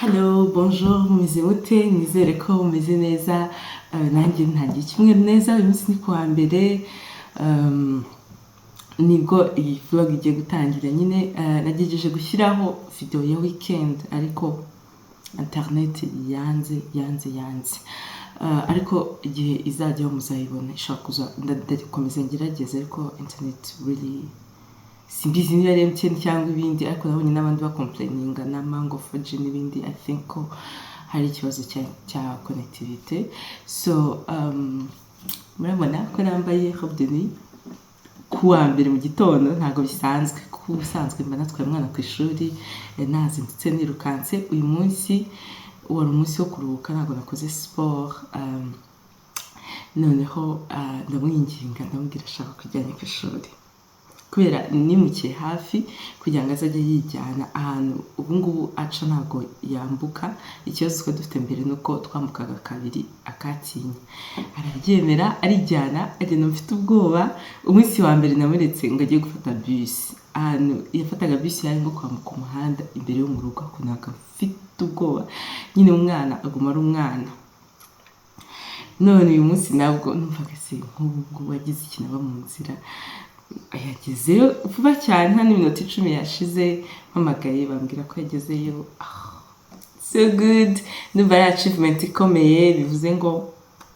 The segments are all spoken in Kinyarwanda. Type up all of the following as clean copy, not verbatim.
Hello, bonjour, mumeze mute? Nizere ko mumeze neza. Nanjye ntangiye icyumweru neza, uyu munsi ni kuwa mbere. Nibwo iyi vlog igiye gutangira nyine. Nagerageje gushyiraho video ya weekend ariko internet yanze. Ariko igihe izajyaho muzayibona, ishobora kuza ndakomeza ngerageza ariko internet really simbizi niba ari MTN cyangwa ibindi, ariko nabonye n'abandi bakomplaininga na Mango 4G n'ibindi. I think ko hari ikibazo cya connectivity. So murabona ko nambaye robe de nuit kuwa mbere mu gitondo, ntabwo bisanzwe kuko ubusanzwe mba natwaye umwana ku ishuri, nazindutse nirukanse. Uyu munsi wari umunsi wo kuruhuka, ntabwo nakoze sport. Noneho ndamwinginga ndamubwira ashaka kujyana ku ishuri kubera nimukiye hafi kugira ngo azajye yijyana ahantu ubu ngubu aca ntabwo yambuka. Ikibazo twe dufite mbere nuko twambukaga kabiri akatinya, arabyemera arijyana, agenda mfite ubwoba. Umunsi wa mbere namuretse ngo agiye gufata bus, ahantu yafataga bus yari ngo kwambuka umuhanda imbere yo mu rugo, akunaga mfite ubwoba. Nyine umwana aguma ari umwana. None uyu munsi nabwo numvaga se nk'ubwo wagize ikintu aba mu nzira, yagezeyo vuba cyane, nta n'iminota 10 yashize mpamagaye bambwira ko yagezeyo. So good, numva ari achievement ikomeye. Bivuze ngo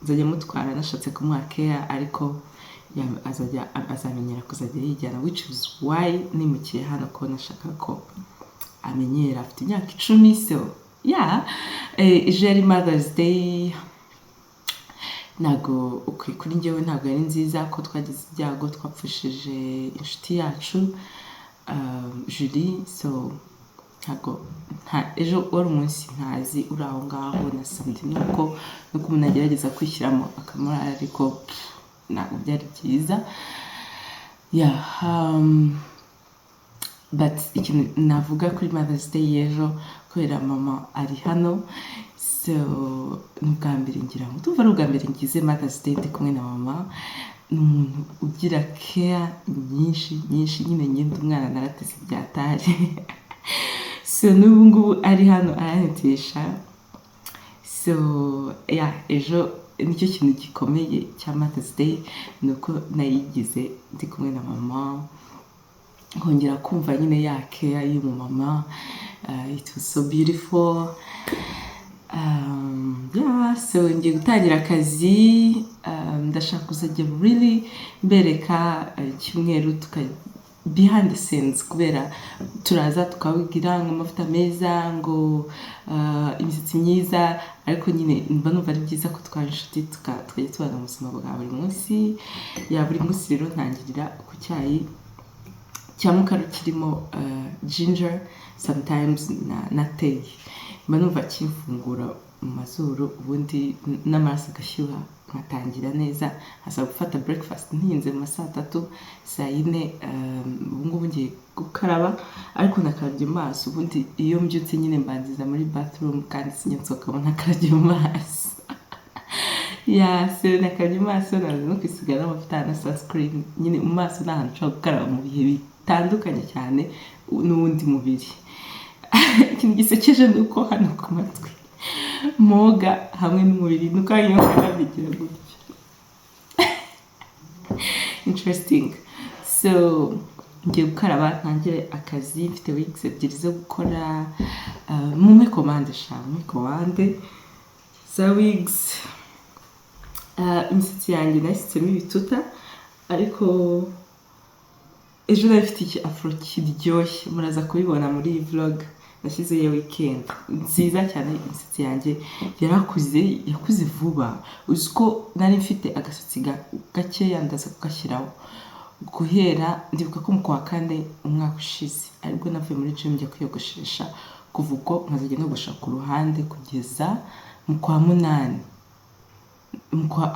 nzajya mutwara, nashatse kumuha care ariko azamenyera kuzajya yijyana, which is why nimukiye hano ko nashaka ko amenyera. Afite imyaka 10, so yeah. Ejo yari Mother's Day. Ntago kuri njyewe ntabwo ari nziza ko twagize ibyago, twapfushije inshuti yacu Julie. So ejo wari umunsi ntazi uri aho ngaho na samedi, nuko umuntu agerageza kwishyiramo akamara ariko ntabwo byari byiza. But ikintu navuga kuri Mother's Day y'ejo, kubera mama ari hano, so n'ubwa mbere ngira ngo tuva ari ubwa mbere ngize Mother's Day ndi kumwe na mama. Ni umuntu ugira care nyinshi nyine, ngenda umwana naratese byatari. So n'ubu ngubu ari hano aranetesha. So yeah, ejo nicyo kintu gikomeye cya Mother's Day, nuko nayigize ndi kumwe na mama, nkongera kumva nyine ya care y'umumama. It was so beautiful. So ngiye gutangira akazi. Ndashaka kuzajya really mbereka icyumweru behind the scenes, kubera turaza tukawigira ngo amavuta meza, ngo imisatsi myiza, ariko nyine mba numva ari byiza ko twari inshuti tukajya tubana mu buzima bwa buri munsi. Buri munsi rero ntangirira ku cyayi cya mukaru kirimo ginger, sometimes na tea. Mba numva kimfungura mu mazuru, ubundi n'amaraso agashyuha, nkatangira neza. Hasa gufata breakfast ntinze mu saa 3, saa 4. Ubu ngubu ngiye gukaraba, ariko nakarabye mu maso. Ubundi iyo mbyutse nyine mbanziza muri bathroom, kandi sinsohoka nakarabye mu maso. So nakarabye mu maso, naza no kwisiga amavuta na sunscreen. Nyine mu maso ni ahantu ushobora gukaraba mu bihe bitandukanye cyane n'ubundi mubiri. Ikintu gisekeje ni uko hano ku matwi moga hamwe n'umubiri nuko ariyo karabigira gutyo. Interesting. So ngiye gukaraba ntangire akazi. Mfite weeks 2 zo gukora. Mume commande za wigs. Imisatsi yanjye nashyizemo ibituta, ariko ejo nafite iki afro kiryoshye, muraza kubibona muri iyi vlog nashyize ya weekend nziza cyane. Imisatsi yanjye yakuze vuba. Uziko nari mfite agasatsi gakeya, ndaza kugashyiraho guhera ndibuka ko mu kwa 4 umwaka ushize, aribwo navuye muri gym njya kwiyogoshesha. Kuva ubwo nkazajya nogosha ku ruhande kugeza mu kwa 8, mu kwa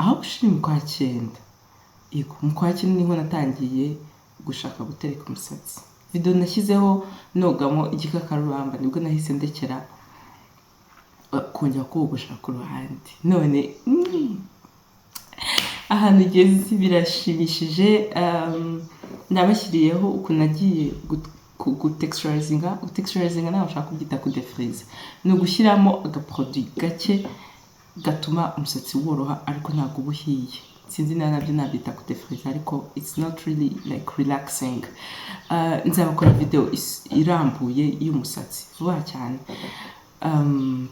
9. Yego, mu kwa 9 niho natangiye gushaka gutereka umusatsi. Video nashyizeho nogamo igikakarubamba, nibwo nahise ndekera kongera kogosha ku ruhande. None ahantu igeze birashimishije. Nabashyiriyeho ukuntu nagiye gutexturizinga nawe ushaka kubyita kudefriza ni ugushyiramo agaproduit gake gatuma umusatsi woroha ariko ntabwo uba uhiye sinzi nabyo nabyita kudefriza ariko it's not really like relaxing. Nzabakora video irambuye y'umusatsi vuba cyane.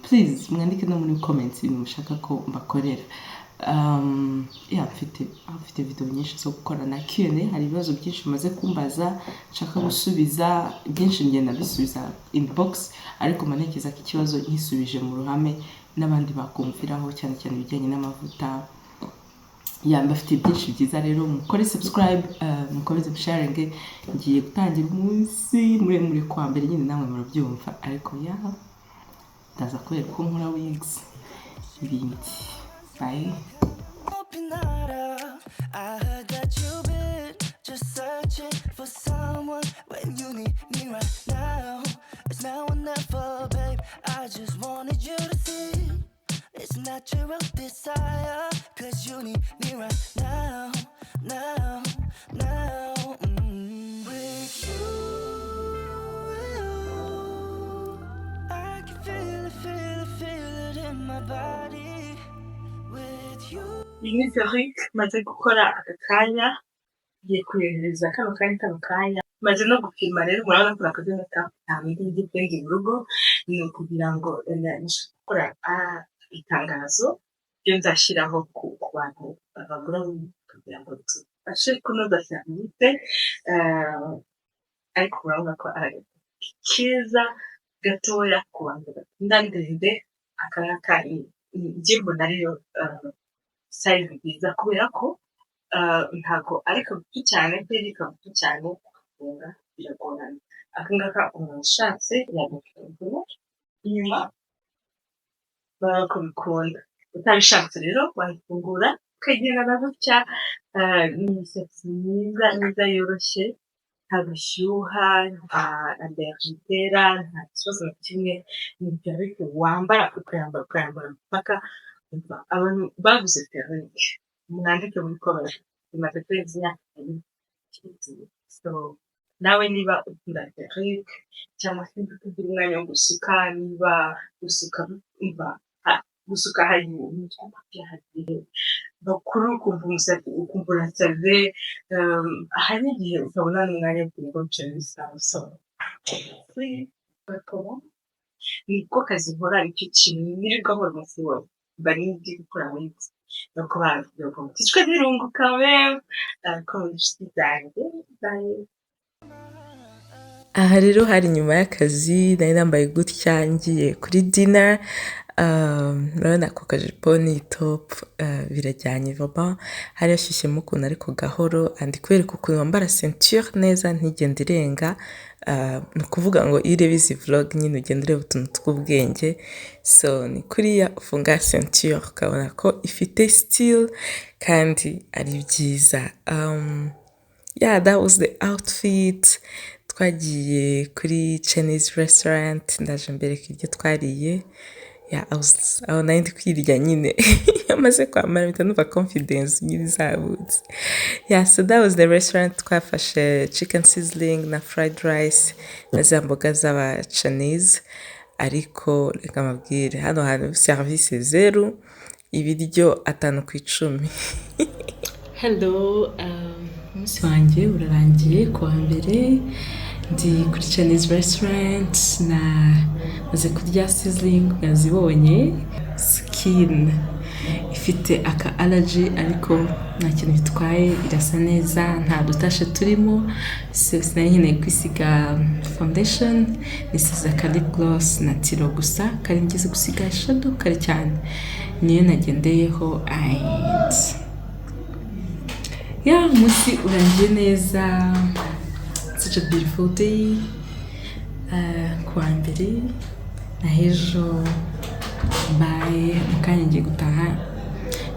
Please mwandike no muri comments ibintu mushaka ko mbakorera. Mfite video nyinshi zo gukora na Q&A, hari ibibazo byinshi maze kumbaza nshaka gusubiza, byinshi ngenda bisubiza inbox ariko manekeza ko ikibazo nkisubije mu ruhame n'abandi bakumviraho cyane cyane ibijyanye n'amavuta. Mbafite byinshi byiza rero mukore subscribe, mukomeze sharing. Ngiye gutangira umunsi muremure kwa mbere nyine namwe murabyumva ariko ndaza kubera ko nkora wigs ibindi. Bye. I heard that you've been just searching for someone when you need me right now. It's now or never, babe. I just wanted you to see it's natural desire, 'cause you need me right now, now, now. With you, I can feel it in my body. With you. Iyi ni perruque maze gukora aka kanya, ngiye kuyohereza kano kanya maze no gupima rero murabona ko nakoze n'ibindi mu rugo, ni ukugira ngo gukora itangazo ryo nzashyiraho ku bantu bagura kugira ngo tubashe kunoza serivisi, ariko murabona ko ari kiza gatoya ku bantu ndende akangaka njye mbona rero size nziza kubera ko ntago ari kagufi cyane kufunga biragorana. Akangaka umuntu ushatse yagufungura inyuma bakabikunda, utabishatse rero wayifungura ukagendana gutya. Ni imisatsi myiza yoroshye, nta gushyuha, nta allergie itera, nta kibazo na kimwe. Ni perruque wambara ukayambara mpaka abantu baguze perruque mwandike muri comment bimaze kwezi so nawe niba ukunda perruque cyangwa se ufite umwanya wo gusuka, niba gusuka hari ibintu bakuru ukumva umusatsi ukumva urasaze, hari igihe ukabona n'umwanya wo kubikorera bisawa. So niko kazi nkora, nicyo kintu nirirwa nkora umunsi wose bari gukora wigs no kubaza tishwe birunguka ko inshuti zanjye. Aha rero hari nyuma y'akazi nari nambaye gutya ngiye kuri dinner. Urabona ako kajipo ni top birajyanye vuba, hari yashyushyemo ukuntu ariko gahoro, andi kwereka ukuntu wambara ceinture neza ntigende irenga. Ni ukuvuga ngo iyo ureba izi vlog nyine ugenda ureba utuntu tw'ubwenge. So ni kuriya ufunga ceinture ukabona ko ifite style kandi ari byiza. That was the outfit. Twagiye kuri Chinese restaurant, ndaje mbereka ibyo twariye. Aho nari ndi kwirya nyine yamaze kwambara mpita numva confidence nyine izabutse. So that was the restaurant. Twafashe chicken sizzling na fried rice na za mboga z'aba Chinese, ariko reka mabwire hano hantu service 0, ibiryo 5 ku 10. Hello, umunsi wanjye urarangiye kuwa mbere, ndi kuri Chinese restaurant maze kurya sizzling yazibonye. Skin ifite aka allergy ariko nta kintu bitwaye, irasa neza, nta dutashe turimo. Sinari nkeneye kwisiga foundation, nisize aka lip gloss na tiro gusa, kari ngize gusiga shadow kare cyane, niyo nagendeyeho. Umunsi urangiye neza, such a beautiful day. Kuwa mbere na hejo bye, mukanya ngiye gutaha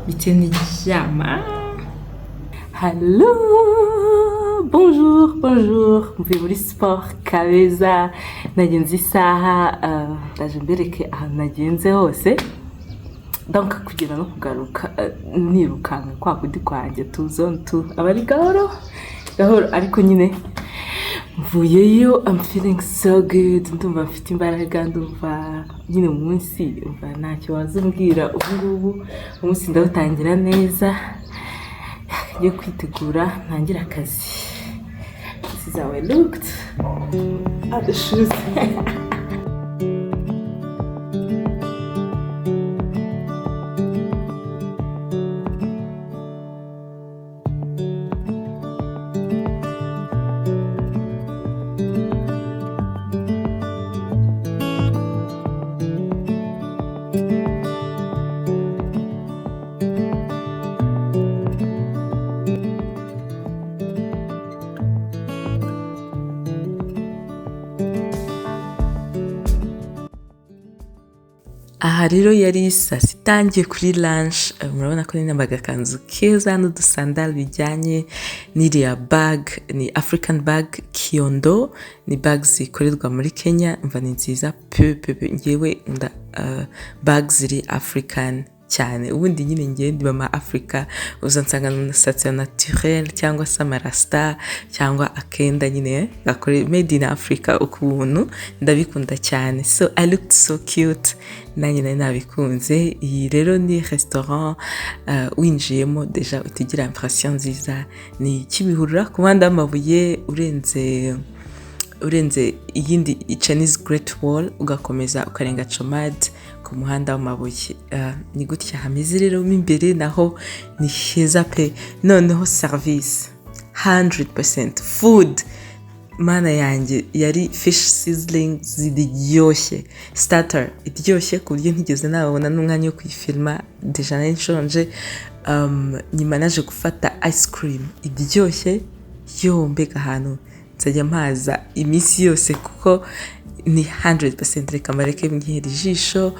bite n'iryama. Hello, bonjour, mvuye muri sport Kabeza, nagenze isaha, ndaje mbereke ahantu nagenze hose. Donc kugera no kugaruka nirukanka kwa kudi kwanjye tuzontu abari gahoro ariko nyine mvuyeyo I'm feeling so good, ndumva mfite imbaraga, ndumva nyine umunsi umva ntacyo wazumbwira ubu umunsi ndawutangira neza, ngiye kwitegura ntangira akazi. This is how I looked at the shoes. Aha rero yari saa sita ngiye kuri lunch, murabona ko nambaye agakanzu keza n'udusandali bijyanye n'iriya bag, ni African bag Kiondo, ni bag zikorerwa muri Kenya, mva ni nziza pepe, ngewe nda bag ziri African cyane, ubundi nyine ngiye ndi mama Africa, uzansanga mu station naturel cyangwa se amarasta cyangwa akenda nyine gakore made in Africa, ukubuntu ndabikunda cyane. So I looked so cute, nanjye nari nabikunze. Iyi rero ni restaurant winjiyemo deja utugira impression nziza, ni Kimihurura ku muhanda w'amabuye, urenze iyindi Chinese Great Wall ugakomeza ukarenga Chomad ku muhanda w'amabuye. Ni gutya hameze rero mo imbere, naho ni heza pe, noneho service 100%, food mana yanjye yari fish sizzling ziryoshye, starter iryoshye ku buryo ntigeze nabona n'umwanya wo kuyifilma, deja nari nshonje. Nyuma naje gufata ice cream iryoshye, mbega ahantu nzajya mpaza iminsi yose kuko ni 100%. Reka mareke mbihera ijisho.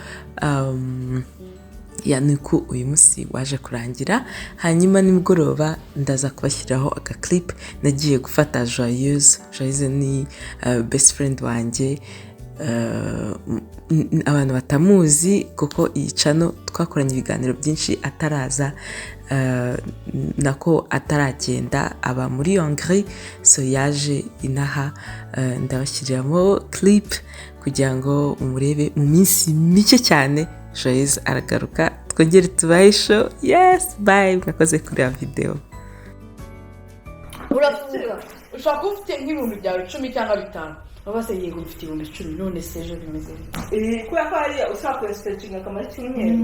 Nuko uyu munsi waje kurangira, hanyuma nimugoroba ndaza kubashyiraho aka clip nagiye gufata Joyeuse ni best friend wanjye. Abantu batamuzi kuko iyi channel twakoranye ibiganiro byinshi ataraza, nako ataragenda, aba muri Hongrie, so yaje inaha, ndabashyiriramo clip kugira ngo umurebe mu minsi mike cyane. Joyeuse aragaruka, twongere tubahe show. Yes, bye, mwakoze kureba video. Uravuga ushaka kuba ufite nk'ibihumbi byawe 10 cyangwa 5, wabase yego ufite ibihumbi 10, none se ejo bimeze kubera ko hariya ushaka kwesitinga akamaro cy'umweru.